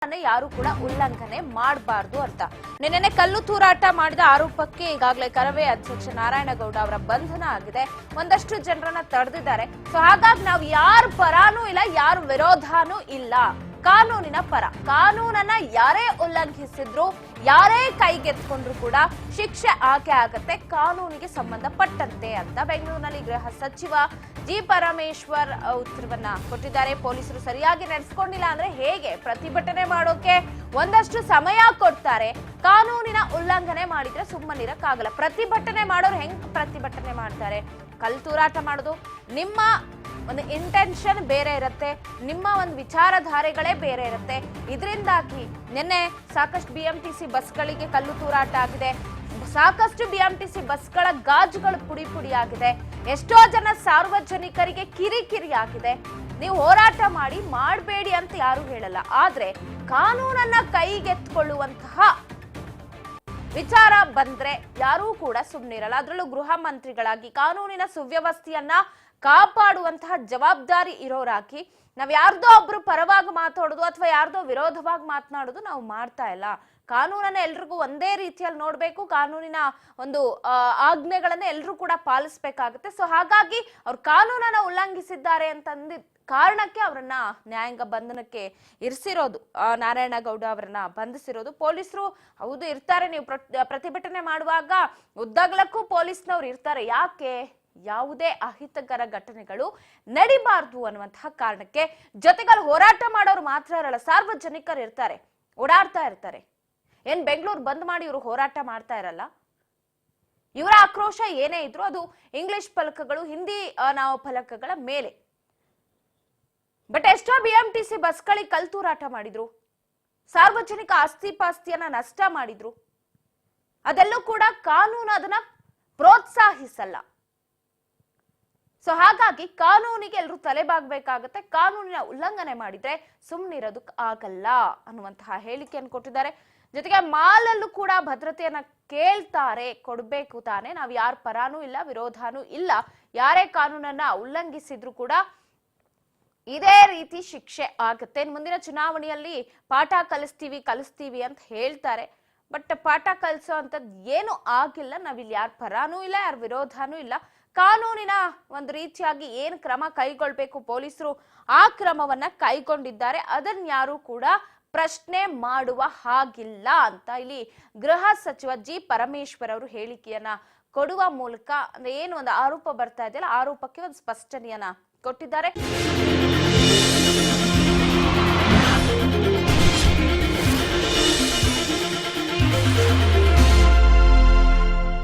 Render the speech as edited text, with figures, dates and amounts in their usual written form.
ಯಾರು ಕೂಡ ಉಲ್ಲಂಘನೆ ಮಾಡಬಾರದು ಅಂತ. ನಿನ್ನೆ ಕಲ್ಲು ತೂರಾಟ ಮಾಡಿದ ಆರೋಪಕ್ಕೆ ಈಗಾಗಲೇ ಕರವೇ ಅಧ್ಯಕ್ಷ ನಾರಾಯಣಗೌಡ ಅವರ ಬಂಧನ ಆಗಿದೆ. ಒಂದಷ್ಟು ಜನರನ್ನ ತಡೆದಿದ್ದಾರೆ. ಸೊ ಹಾಗಾಗಿ ನಾವು ಯಾರ ಪರಾನೂ ಇಲ್ಲ, ಯಾರ ವಿರೋಧನೂ ಇಲ್ಲ. ಕಾನೂನಿನ ಪರ. ಕಾನೂನನ್ನ ಯಾರೇ ಉಲ್ಲಂಘಿಸಿದ್ರು, ಯಾರೇ ಕೈಗೆತ್ಕೊಂಡ್ರು ಕೂಡ ಶಿಕ್ಷೆ ಆಗತ್ತೆ, ಕಾನೂನಿಗೆ ಸಂಬಂಧಪಟ್ಟಂತೆ ಅಂತ ಬೆಂಗಳೂರಿನಲ್ಲಿ ಗೃಹ ಸಚಿವ ಜಿ ಪರಮೇಶ್ವರ್ ಉತ್ತರವನ್ನ ಕೊಟ್ಟಿದ್ದಾರೆ. ಪೊಲೀಸರು ಸರಿಯಾಗಿ ನಡೆಸಿಕೊಂಡಿಲ್ಲ ಅಂದ್ರೆ ಹೇಗೆ ಪ್ರತಿಭಟನೆ ಮಾಡೋಕೆ ಒಂದಷ್ಟು ಸಮಯ ಕೊಡ್ತಾರೆ. ಕಾನೂನಿನ ಉಲ್ಲಂಘನೆ ಮಾಡಿದ್ರೆ ಸುಮ್ಮನಿರಕ್ಕಾಗಲ್ಲ. ಪ್ರತಿಭಟನೆ ಮಾಡೋರು ಹೆಂಗ್ ಪ್ರತಿಭಟನೆ ಮಾಡ್ತಾರೆ? ಕಲ್ಲು ತೂರಾಟ ಮಾಡೋದು ನಿಮ್ಮ ಒಂದು ಇಂಟೆನ್ಷನ್ ಬೇರೆ ಇರುತ್ತೆ, ನಿಮ್ಮ ಒಂದು ವಿಚಾರಧಾರೆಗಳೇ ಬೇರೆ ಇರುತ್ತೆ. ಇದರಿಂದಾಗಿ ನಿನ್ನೆ ಸಾಕಷ್ಟು ಬಿಎಂಟಿಸಿ ಬಸ್ಗಳಿಗೆ ಕಲ್ಲು ತೂರಾಟ ಆಗಿದೆ. ಸಾಕಷ್ಟು ಬಿಎಂಟಿಸಿ ಬಸ್ಗಳ ಗಾಜುಗಳು ಪುಡಿ ಪುಡಿ ಆಗಿದೆ. ಎಷ್ಟೋ ಜನ ಸಾರ್ವಜನಿಕರಿಗೆ ಕಿರಿಕಿರಿ ಆಗಿದೆ. ನೀವು ಹೋರಾಟ ಮಾಡಬೇಡಿ ಅಂತ ಯಾರು ಹೇಳಲ್ಲ. ಆದ್ರೆ ಕಾನೂನನ್ನ ಕೈಗೆತ್ತಿಕೊಳ್ಳುವಂತಹ ವಿಚಾರ ಬಂದ್ರೆ ಯಾರೂ ಕೂಡ ಸುಮ್ಮನಿರಲ್ಲ. ಅದರಲ್ಲೂ ಗೃಹ ಮಂತ್ರಿಗಳಾಗಿ ಕಾನೂನಿನ ಸುವ್ಯವಸ್ಥೆಯನ್ನ ಕಾಪಾಡುವಂತಹ ಜವಾಬ್ದಾರಿ ಇರೋರಾಗಿ ನಾವ್ ಯಾರ್ದೋ ಒಬ್ರು ಪರವಾಗಿ ಮಾತಾಡೋದು ಅಥವಾ ಯಾರ್ದೋ ವಿರೋಧವಾಗಿ ಮಾತನಾಡೋದು ನಾವು ಮಾಡ್ತಾ ಇಲ್ಲ. ಕಾನೂನನ್ನ ಎಲ್ರಿಗೂ ಒಂದೇ ರೀತಿಯಲ್ಲಿ ನೋಡ್ಬೇಕು. ಕಾನೂನಿನ ಒಂದು ಆಜ್ಞೆಗಳನ್ನ ಎಲ್ರೂ ಕೂಡ ಪಾಲಿಸ್ಬೇಕಾಗುತ್ತೆ. ಸೊ ಹಾಗಾಗಿ ಅವ್ರು ಕಾನೂನನ್ನ ಉಲ್ಲಂಘಿಸಿದ್ದಾರೆ ಅಂತಂದ ಕಾರಣಕ್ಕೆ ಅವರನ್ನ ನ್ಯಾಯಾಂಗ ಬಂಧನಕ್ಕೆ ಇರಿಸಿರೋದು, ನಾರಾಯಣಗೌಡ ಅವರನ್ನ ಬಂಧಿಸಿರೋದು. ಪೊಲೀಸರು ಹೌದು ಇರ್ತಾರೆ, ನೀವು ಪ್ರತಿಭಟನೆ ಮಾಡುವಾಗ ಉದ್ದಗಲಕ್ಕೂ ಪೊಲೀಸ್ನವ್ರು ಇರ್ತಾರೆ. ಯಾಕೆ? ಯಾವುದೇ ಅಹಿತಕರ ಘಟನೆಗಳು ನಡಿಬಾರ್ದು ಅನ್ನುವಂತಹ ಕಾರಣಕ್ಕೆ. ಜೊತೆಗಲ್ಲಿ ಹೋರಾಟ ಮಾಡೋರು ಮಾತ್ರ ಇರಲ್ಲ, ಸಾರ್ವಜನಿಕರು ಇರ್ತಾರೆ, ಓಡಾಡ್ತಾ ಇರ್ತಾರೆ. ಏನ್ ಬೆಂಗಳೂರು ಬಂದ್ ಮಾಡಿ ಇವರು ಹೋರಾಟ ಮಾಡ್ತಾ ಇರಲ್ಲ. ಇವರ ಆಕ್ರೋಶ ಏನೇ ಇದ್ರು ಅದು ಇಂಗ್ಲಿಷ್ ಫಲಕಗಳು, ಹಿಂದಿ ನಾವು ಫಲಕಗಳ ಮೇಲೆ. ಬಟ್ ಎಷ್ಟೋ ಬಿಎಂಟಿಸಿ ಬಸ್ಗಳಿಗೆ ಕಲ್ಲು ತೂರಾಟ ಮಾಡಿದ್ರು, ಸಾರ್ವಜನಿಕ ಆಸ್ತಿ ಪಾಸ್ತಿಯನ್ನ ನಷ್ಟ ಮಾಡಿದ್ರು. ಅದೆಲ್ಲೂ ಕೂಡ ಕಾನೂನು ಅದನ್ನ ಪ್ರೋತ್ಸಾಹಿಸಲ್ಲ. ಸೊ ಹಾಗಾಗಿ ಕಾನೂನಿಗೆ ಎಲ್ಲರೂ ತಲೆಬಾಗಬೇಕಾಗತ್ತೆ. ಕಾನೂನಿನ ಉಲ್ಲಂಘನೆ ಮಾಡಿದ್ರೆ ಸುಮ್ಮನಿರೋದಕ್ಕೆ ಆಗಲ್ಲ ಅನ್ನುವಂತಹ ಹೇಳಿಕೆಯನ್ನು ಕೊಟ್ಟಿದ್ದಾರೆ. ಜೊತೆಗೆ ಮಾಲಲ್ಲೂ ಕೂಡ ಭದ್ರತೆಯನ್ನ ಕೇಳ್ತಾರೆ, ಕೊಡ್ಬೇಕು ತಾನೆ. ನಾವು ಯಾರ ಪರಾನೂ ಇಲ್ಲ, ವಿರೋಧನೂ ಇಲ್ಲ. ಯಾರೇ ಕಾನೂನನ್ನ ಉಲ್ಲಂಘಿಸಿದ್ರು ಕೂಡ ಇದೇ ರೀತಿ ಶಿಕ್ಷೆ ಆಗುತ್ತೆ. ಮುಂದಿನ ಚುನಾವಣೆಯಲ್ಲಿ ಪಾಠ ಕಲಿಸ್ತೀವಿ ಅಂತ ಹೇಳ್ತಾರೆ. ಬಟ್ ಪಾಠ ಕಲಿಸೋ ಅಂತದ್ ಏನು ಆಗಿಲ್ಲ. ನಾವಿಲ್ಲಿ ಯಾರ ಪರಾನೂ ಇಲ್ಲ, ಯಾರ ವಿರೋಧನೂ ಇಲ್ಲ. ಕಾನೂನಿನ ಒಂದು ರೀತಿಯಾಗಿ ಏನ್ ಕ್ರಮ ಕೈಗೊಳ್ಬೇಕು ಪೊಲೀಸರು ಆ ಕ್ರಮವನ್ನ ಕೈಗೊಂಡಿದ್ದಾರೆ. ಅದನ್ನ ಯಾರು ಕೂಡ ಪ್ರಶ್ನೆ ಮಾಡುವ ಹಾಗಿಲ್ಲ ಅಂತ ಇಲ್ಲಿ ಗೃಹ ಸಚಿವ ಜಿ ಪರಮೇಶ್ವರ್ ಅವರು ಹೇಳಿಕೆಯನ್ನ ಕೊಡುವ ಮೂಲಕ ಅಂದ್ರೆ ಏನು ಒಂದು ಆರೋಪ ಬರ್ತಾ ಇದೆಯಲ್ಲ, ಆರೋಪಕ್ಕೆ ಒಂದು ಸ್ಪಷ್ಟನೆಯನ್ನ ಕೊಟ್ಟಿದ್ದಾರೆ.